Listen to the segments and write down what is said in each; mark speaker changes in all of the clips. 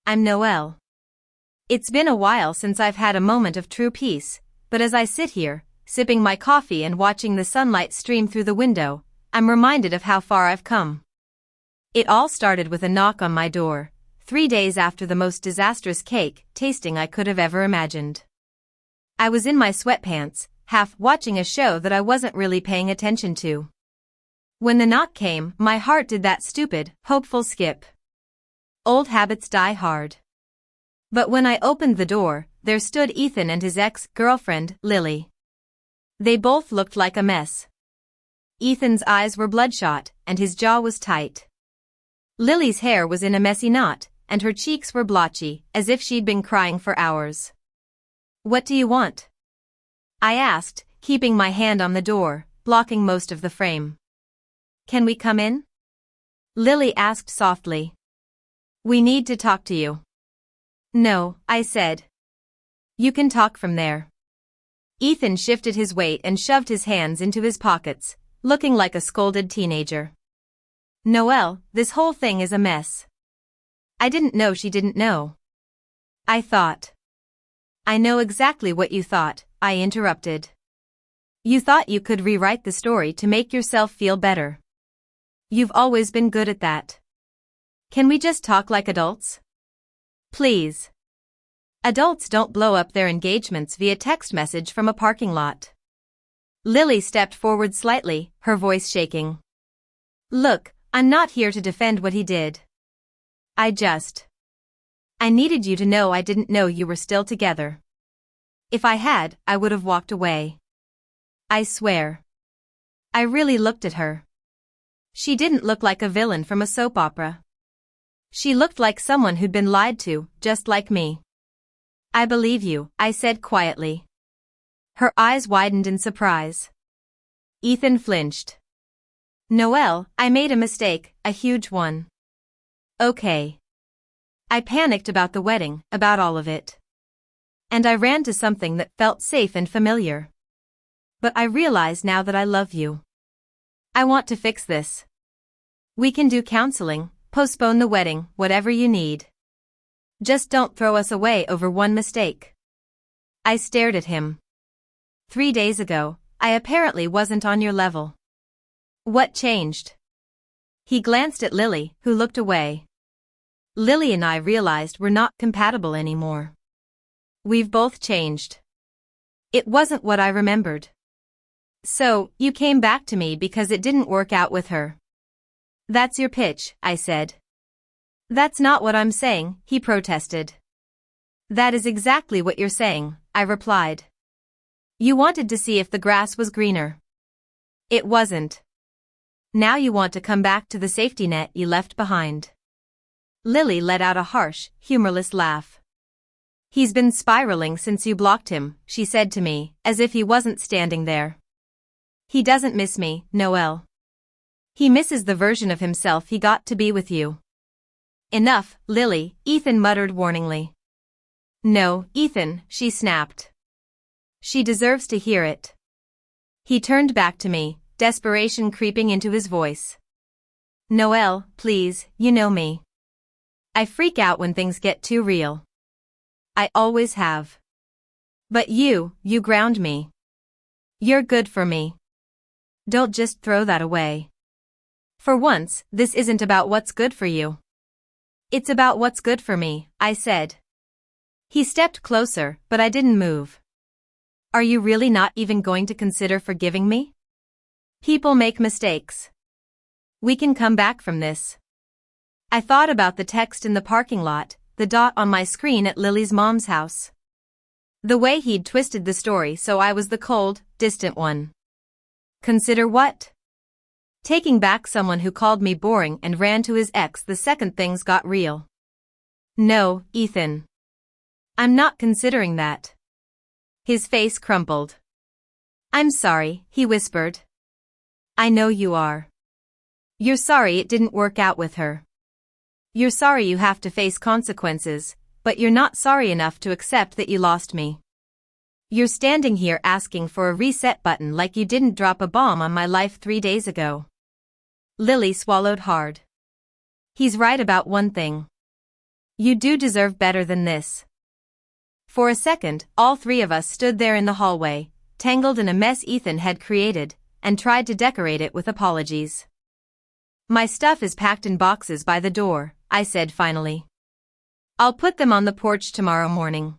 Speaker 1: I'm Noelle. It's been a while since I've had a moment of true peace, but as I sit here, sipping my coffee and watching the sunlight stream through the window, I'm reminded of how far I've come. It all started with a knock on my door, 3 days after the most disastrous cake tasting I could have ever imagined. I was in my sweatpants, half watching a show that I wasn't really paying attention to. When the knock came, my heart did that stupid, hopeful skip. Old habits die hard. But when I opened the door, there stood Ethan and his ex-girlfriend, Lily. They both looked like a mess. Ethan's eyes were bloodshot, and his jaw was tight. Lily's hair was in a messy knot, and her cheeks were blotchy, as if she'd been crying for hours. "What do you want?" I asked, keeping my hand on the door, blocking most of the frame. "Can we come in?" Lily asked softly. "We need to talk to you." "No," I said. "You can talk from there." Ethan shifted his weight and shoved his hands into his pockets, looking like a scolded teenager. "Noelle, this whole thing is a mess." I didn't know she didn't know. I thought. "I know exactly what you thought," I interrupted. "You thought you could rewrite the story to make yourself feel better. You've always been good at that. Can we just talk like adults? Please." Adults don't blow up their engagements via text message from a parking lot. Lily stepped forward slightly, her voice shaking. "Look, I'm not here to defend what he did. I needed you to know I didn't know you were still together. If I had, I would have walked away. I swear." I really looked at her. She didn't look like a villain from a soap opera. She looked like someone who'd been lied to, just like me. "I believe you," I said quietly. Her eyes widened in surprise. Ethan flinched. "Noelle, I made a mistake, a huge one." "Okay." I panicked about the wedding, about all of it. And I ran to something that felt safe and familiar. "But I realize now that I love you. I want to fix this. We can do counseling, postpone the wedding, whatever you need. Just don't throw us away over one mistake." I stared at him. 3 days ago, I apparently wasn't on your level. What changed? He glanced at Lily, who looked away. Lily and I realized we're not compatible anymore. We've both changed. It wasn't what I remembered. "So, you came back to me because it didn't work out with her. That's your pitch," I said. "That's not what I'm saying," he protested. "That is exactly what you're saying," I replied. "You wanted to see if the grass was greener. It wasn't. Now you want to come back to the safety net you left behind." Lily let out a harsh, humorless laugh. "He's been spiraling since you blocked him," she said to me, as if he wasn't standing there. "He doesn't miss me, Noelle. He misses the version of himself he got to be with you." "Enough, Lily," Ethan muttered warningly. "No, Ethan," she snapped. "She deserves to hear it." He turned back to me, desperation creeping into his voice. "Noelle, please, you know me. I freak out when things get too real. I always have. But you ground me. You're good for me. Don't just throw that away. For once, this isn't about what's good for you. It's about what's good for me," I said. He stepped closer, but I didn't move. "Are you really not even going to consider forgiving me? People make mistakes. We can come back from this." I thought about the text in the parking lot, the dot on my screen at Lily's mom's house. The way he'd twisted the story so I was the cold, distant one. Consider what? Taking back someone who called me boring and ran to his ex the second things got real. "No, Ethan. I'm not considering that." His face crumpled. "I'm sorry," he whispered. "I know you are. You're sorry it didn't work out with her. You're sorry you have to face consequences, but you're not sorry enough to accept that you lost me. You're standing here asking for a reset button like you didn't drop a bomb on my life 3 days ago." Lily swallowed hard. "He's right about one thing. You do deserve better than this. For a second, all three of us stood there in the hallway, tangled in a mess Ethan had created, and tried to decorate it with apologies. My stuff is packed in boxes by the door, I said finally. I'll put them on the porch tomorrow morning.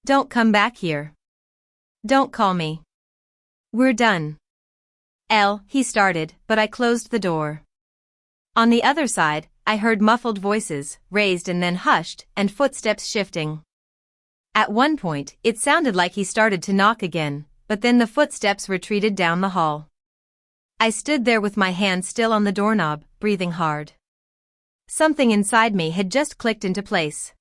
Speaker 1: Don't come back here. Don't call me. We're done. He started, but I closed the door. On the other side, I heard muffled voices, raised and then hushed, and footsteps shifting. At one point, it sounded like he started to knock again, but then the footsteps retreated down the hall. I stood there with my hand still on the doorknob, breathing hard. Something inside me had just clicked into place.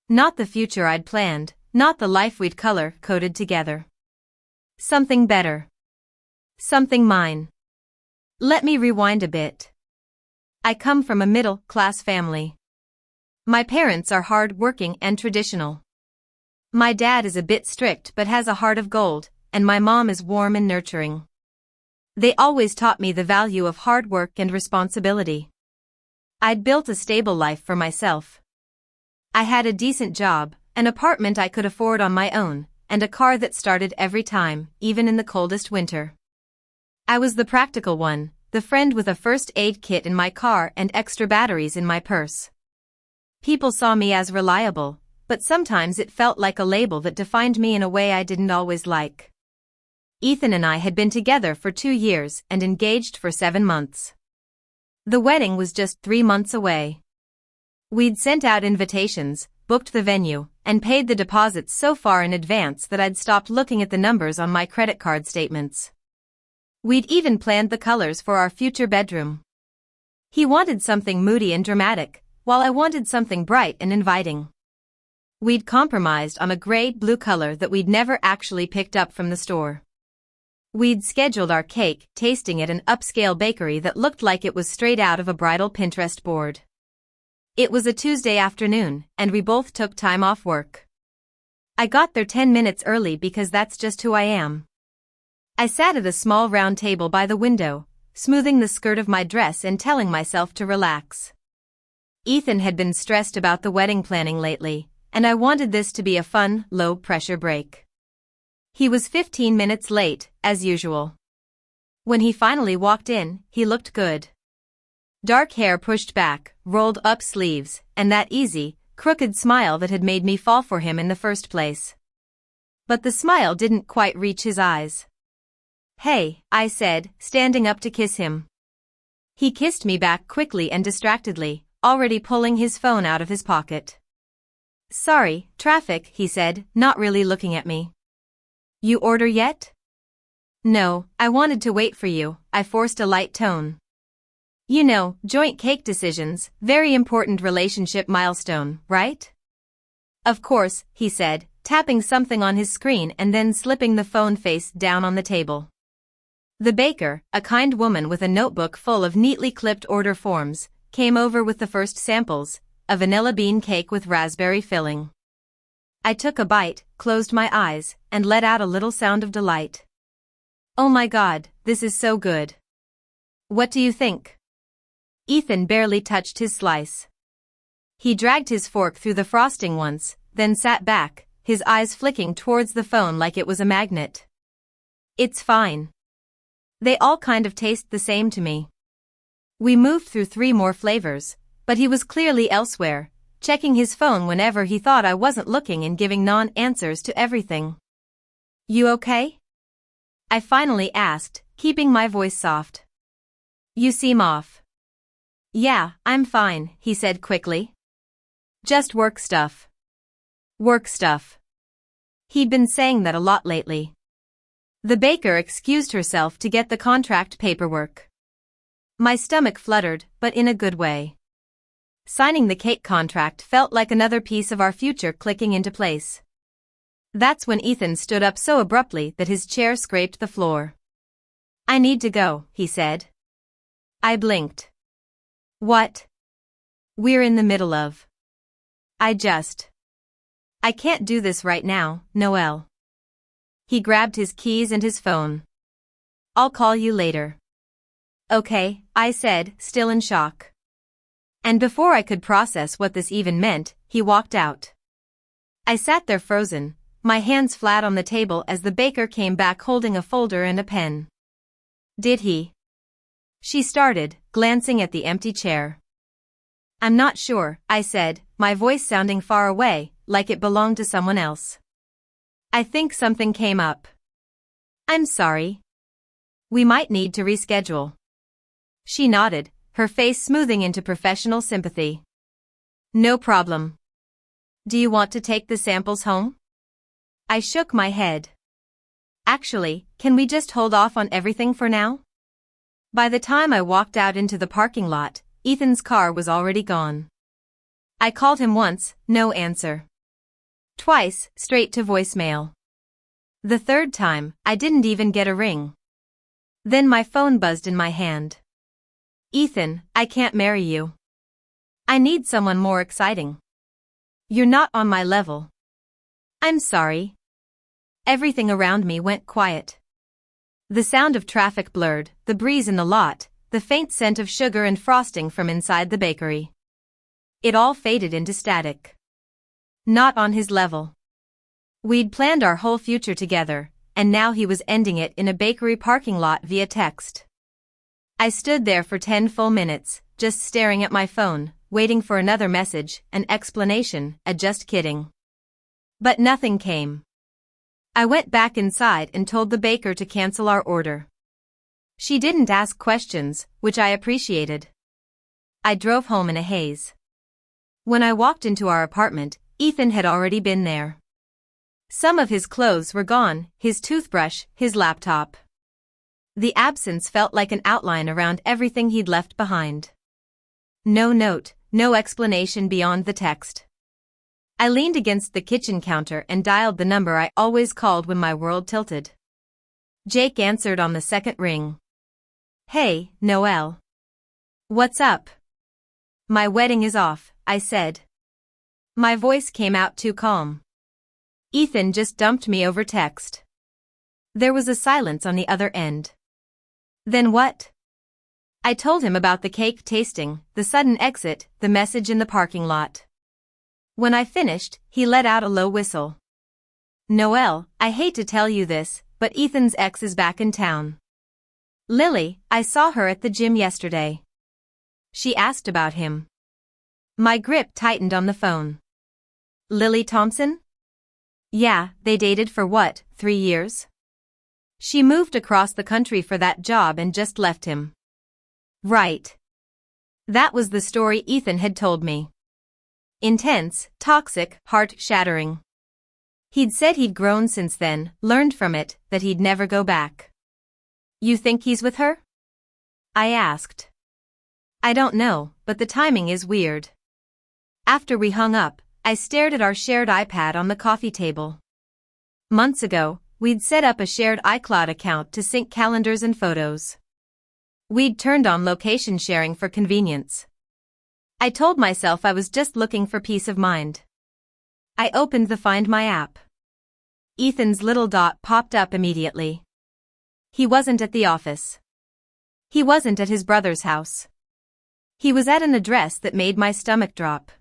Speaker 1: Not the future I'd planned, not the life we'd color-coded together. Something better. Something mine. Let me rewind a bit. I come from a middle-class family. My parents are hard-working and traditional. My dad is a bit strict but has a heart of gold, and my mom is warm and nurturing. They always taught me the value of hard work and responsibility. I'd built a stable life for myself. I had a decent job, an apartment I could afford on my own, and a car that started every time, even in the coldest winter. I was the practical one, the friend with a first aid kit in my car and extra batteries in my purse. People saw me as reliable, but sometimes it felt like a label that defined me in a way I didn't always like. Ethan and I had been together for 2 years and engaged for 7 months. The wedding was just 3 months away. We'd sent out invitations, booked the venue, and paid the deposits so far in advance that I'd stopped looking at the numbers on my credit card statements. We'd even planned the colors for our future bedroom. He wanted something moody and dramatic, while I wanted something bright and inviting. We'd compromised on a gray-blue color that we'd never actually picked up from the store. We'd scheduled our cake tasting at an upscale bakery that looked like it was straight out of a bridal Pinterest board. It was a Tuesday afternoon, and we both took time off work. I got there 10 minutes early because that's just who I am. I sat at a small round table by the window, smoothing the skirt of my dress and telling myself to relax. Ethan had been stressed about the wedding planning lately, and I wanted this to be a fun, low-pressure break. He was 15 minutes late, as usual. When he finally walked in, he looked good. Dark hair pushed back, rolled up sleeves, and that easy, crooked smile that had made me fall for him in the first place. But the smile didn't quite reach his eyes. "Hey," I said, standing up to kiss him. He kissed me back quickly and distractedly, already pulling his phone out of his pocket. "Sorry, traffic," he said, not really looking at me. "You order yet?" "No, I wanted to wait for you," I forced a light tone. "You know, joint cake decisions, very important relationship milestone, right?" "Of course," he said, tapping something on his screen and then slipping the phone face down on the table. The baker, a kind woman with a notebook full of neatly clipped order forms, came over with the first samples, a vanilla bean cake with raspberry filling. I took a bite, closed my eyes, and let out a little sound of delight. "Oh my God, this is so good. What do you think?" Ethan barely touched his slice. He dragged his fork through the frosting once, then sat back, his eyes flicking towards the phone like it was a magnet. "It's fine. They all kind of taste the same to me." We moved through 3 more flavors, but he was clearly elsewhere, checking his phone whenever he thought I wasn't looking and giving non-answers to everything. "You okay?" I finally asked, keeping my voice soft. "You seem off." "Yeah, I'm fine," he said quickly. "Just work stuff." Work stuff. He'd been saying that a lot lately. The baker excused herself to get the contract paperwork. My stomach fluttered, but in a good way. Signing the cake contract felt like another piece of our future clicking into place. That's when Ethan stood up so abruptly that his chair scraped the floor. "I need to go," he said. I blinked. "What?" "We're in the middle of." I can't do this right now, Noelle." He grabbed his keys and his phone. "I'll call you later." "Okay," I said, still in shock. And before I could process what this even meant, he walked out. I sat there frozen, my hands flat on the table as the baker came back holding a folder and a pen. Did he? She started, glancing at the empty chair. I'm not sure, I said, my voice sounding far away, like it belonged to someone else. I think something came up. I'm sorry. We might need to reschedule. She nodded, her face smoothing into professional sympathy. No problem. Do you want to take the samples home? I shook my head. Actually, can we just hold off on everything for now? By the time I walked out into the parking lot, Ethan's car was already gone. I called him once, no answer. Twice, straight to voicemail. The third time, I didn't even get a ring. Then my phone buzzed in my hand. Ethan, I can't marry you. I need someone more exciting. You're not on my level. I'm sorry. Everything around me went quiet. The sound of traffic blurred, the breeze in the lot, the faint scent of sugar and frosting from inside the bakery. It all faded into static. Not on his level. We'd planned our whole future together, and now he was ending it in a bakery parking lot via text. I stood there for 10 full minutes, just staring at my phone, waiting for another message, an explanation, a just kidding. But nothing came. I went back inside and told the baker to cancel our order. She didn't ask questions, which I appreciated. I drove home in a haze. When I walked into our apartment, Ethan had already been there. Some of his clothes were gone, his toothbrush, his laptop. The absence felt like an outline around everything he'd left behind. No note, no explanation beyond the text. I leaned against the kitchen counter and dialed the number I always called when my world tilted. Jake answered on the second ring. Hey, Noelle. What's up? My wedding is off, I said. My voice came out too calm. Ethan just dumped me over text. There was a silence on the other end. Then what? I told him about the cake tasting, the sudden exit, the message in the parking lot. When I finished, he let out a low whistle. Noelle, I hate to tell you this, but Ethan's ex is back in town. Lily, I saw her at the gym yesterday. She asked about him. My grip tightened on the phone. Lily Thompson? Yeah, they dated for what, 3 years? She moved across the country for that job and just left him. Right. That was the story Ethan had told me. Intense, toxic, heart-shattering. He'd said he'd grown since then, learned from it, that he'd never go back. You think he's with her? I asked. I don't know, but the timing is weird. After we hung up, I stared at our shared iPad on the coffee table. Months ago, we'd set up a shared iCloud account to sync calendars and photos. We'd turned on location sharing for convenience. I told myself I was just looking for peace of mind. I opened the Find My app. Ethan's little dot popped up immediately. He wasn't at the office. He wasn't at his brother's house. He was at an address that made my stomach drop.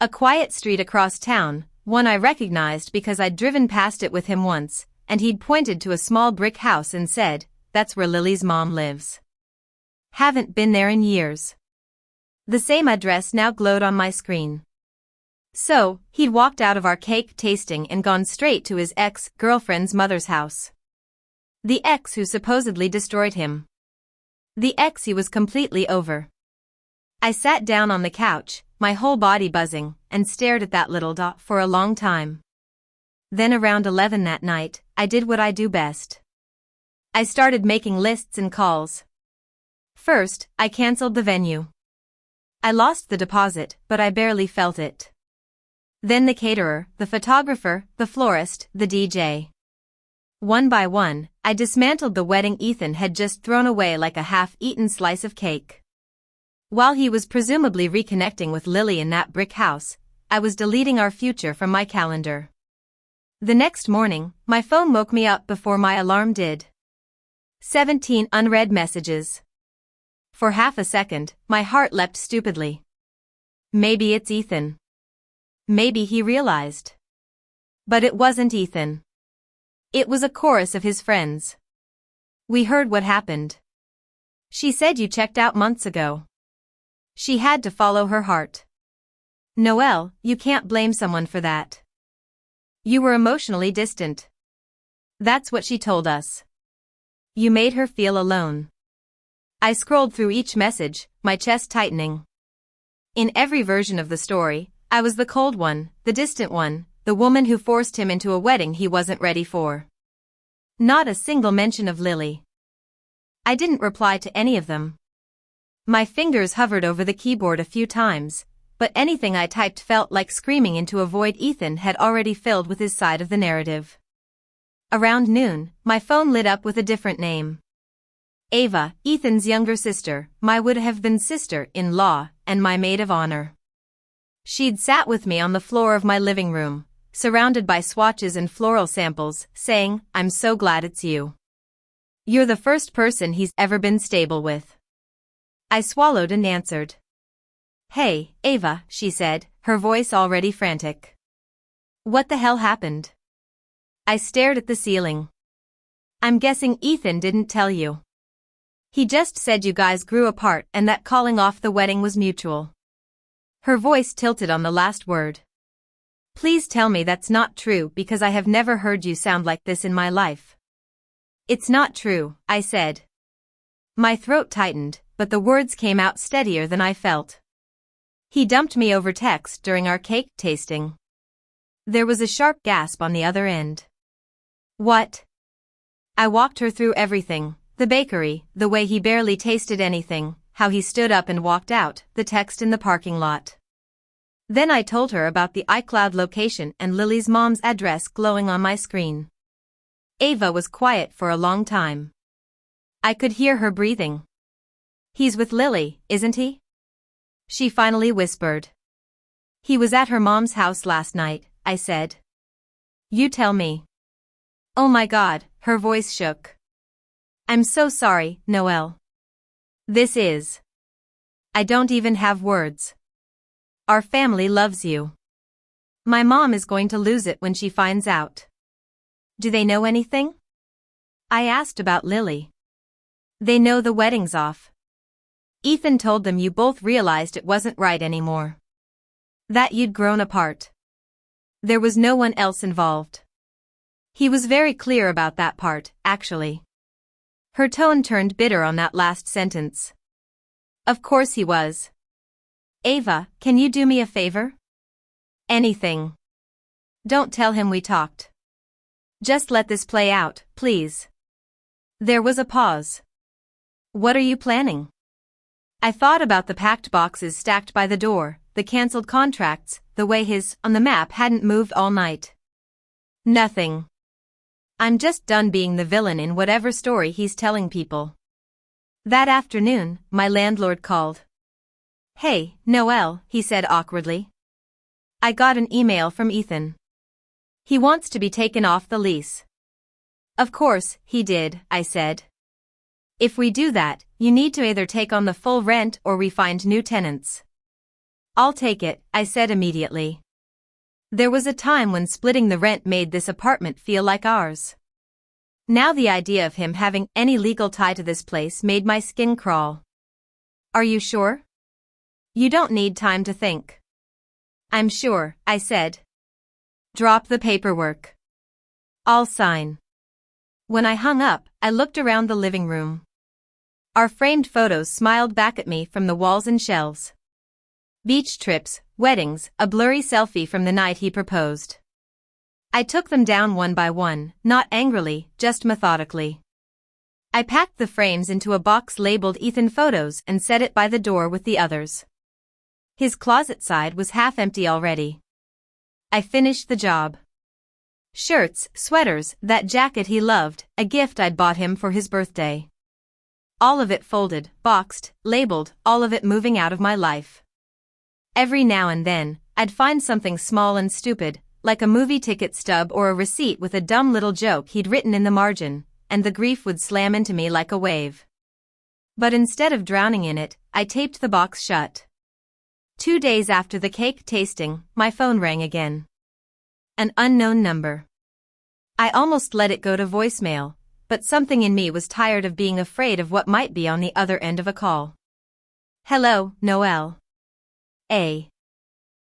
Speaker 1: A quiet street across town, one I recognized because I'd driven past it with him once, and he'd pointed to a small brick house and said, "That's where Lily's mom lives." Haven't been there in years. The same address now glowed on my screen. So, he'd walked out of our cake tasting and gone straight to his ex-girlfriend's mother's house. The ex who supposedly destroyed him. The ex he was completely over. I sat down on the couch, my whole body buzzing, and stared at that little dot for a long time. Then around 11 that night, I did what I do best. I started making lists and calls. First, I canceled the venue. I lost the deposit, but I barely felt it. Then the caterer, the photographer, the florist, the DJ. One by one, I dismantled the wedding Ethan had just thrown away like a half-eaten slice of cake. While he was presumably reconnecting with Lily in that brick house, I was deleting our future from my calendar. The next morning, my phone woke me up before my alarm did. 17 unread messages. For half a second, my heart leapt stupidly. Maybe it's Ethan. Maybe he realized. But it wasn't Ethan. It was a chorus of his friends. We heard what happened. She said you checked out months ago. She had to follow her heart. Noelle, you can't blame someone for that. You were emotionally distant. That's what she told us. You made her feel alone. I scrolled through each message, my chest tightening. In every version of the story, I was the cold one, the distant one, the woman who forced him into a wedding he wasn't ready for. Not a single mention of Lily. I didn't reply to any of them. My fingers hovered over the keyboard a few times, but anything I typed felt like screaming into a void Ethan had already filled with his side of the narrative. Around noon, my phone lit up with a different name. Ava, Ethan's younger sister, my would-have-been sister-in-law, and my maid of honor. She'd sat with me on the floor of my living room, surrounded by swatches and floral samples, saying, "I'm so glad it's you. You're the first person he's ever been stable with." I swallowed and answered. "Hey, Ava," she said, her voice already frantic. "What the hell happened?" I stared at the ceiling. "I'm guessing Ethan didn't tell you. He just said you guys grew apart and that calling off the wedding was mutual." Her voice tilted on the last word. "Please tell me that's not true because I have never heard you sound like this in my life." "It's not true," I said. My throat tightened, but the words came out steadier than I felt. "He dumped me over text during our cake tasting." There was a sharp gasp on the other end. "What?" I walked her through everything, the bakery, the way he barely tasted anything, how he stood up and walked out, the text in the parking lot. Then I told her about the iCloud location and Lily's mom's address glowing on my screen. Ava was quiet for a long time. I could hear her breathing. "He's with Lily, isn't he?" She finally whispered. "He was at her mom's house last night," I said. "You tell me." "Oh my God," her voice shook. "I'm so sorry, Noelle. This is. I don't even have words. Our family loves you. My mom is going to lose it when she finds out." "Do they know anything?" I asked about Lily. "They know the wedding's off. Ethan told them you both realized it wasn't right anymore. That you'd grown apart. There was no one else involved. He was very clear about that part, actually." Her tone turned bitter on that last sentence. "Of course he was. Ava, can you do me a favor?" "Anything. Don't tell him we talked. Just let this play out, please." There was a pause. "What are you planning?" I thought about the packed boxes stacked by the door, the cancelled contracts, the way his on the map hadn't moved all night. "Nothing. I'm just done being the villain in whatever story he's telling people." That afternoon, my landlord called. "Hey, Noelle," he said awkwardly. "I got an email from Ethan. He wants to be taken off the lease." "Of course, he did," I said. "If we do that, you need to either take on the full rent or we find new tenants." "I'll take it," I said immediately. There was a time when splitting the rent made this apartment feel like ours. Now the idea of him having any legal tie to this place made my skin crawl. "Are you sure?" "You don't need time to think." "I'm sure," I said. "Drop the paperwork. I'll sign." When I hung up, I looked around the living room. Our framed photos smiled back at me from the walls and shelves. Beach trips, weddings, a blurry selfie from the night he proposed. I took them down one by one, not angrily, just methodically. I packed the frames into a box labeled Ethan Photos and set it by the door with the others. His closet side was half empty already. I finished the job. Shirts, sweaters, that jacket he loved, a gift I'd bought him for his birthday. All of it folded, boxed, labeled, all of it moving out of my life. Every now and then, I'd find something small and stupid, like a movie ticket stub or a receipt with a dumb little joke he'd written in the margin, and the grief would slam into me like a wave. But instead of drowning in it, I taped the box shut. 2 days after the cake tasting, my phone rang again. An unknown number. I almost let it go to voicemail, but something in me was tired of being afraid of what might be on the other end of a call. Hello, Noelle. A.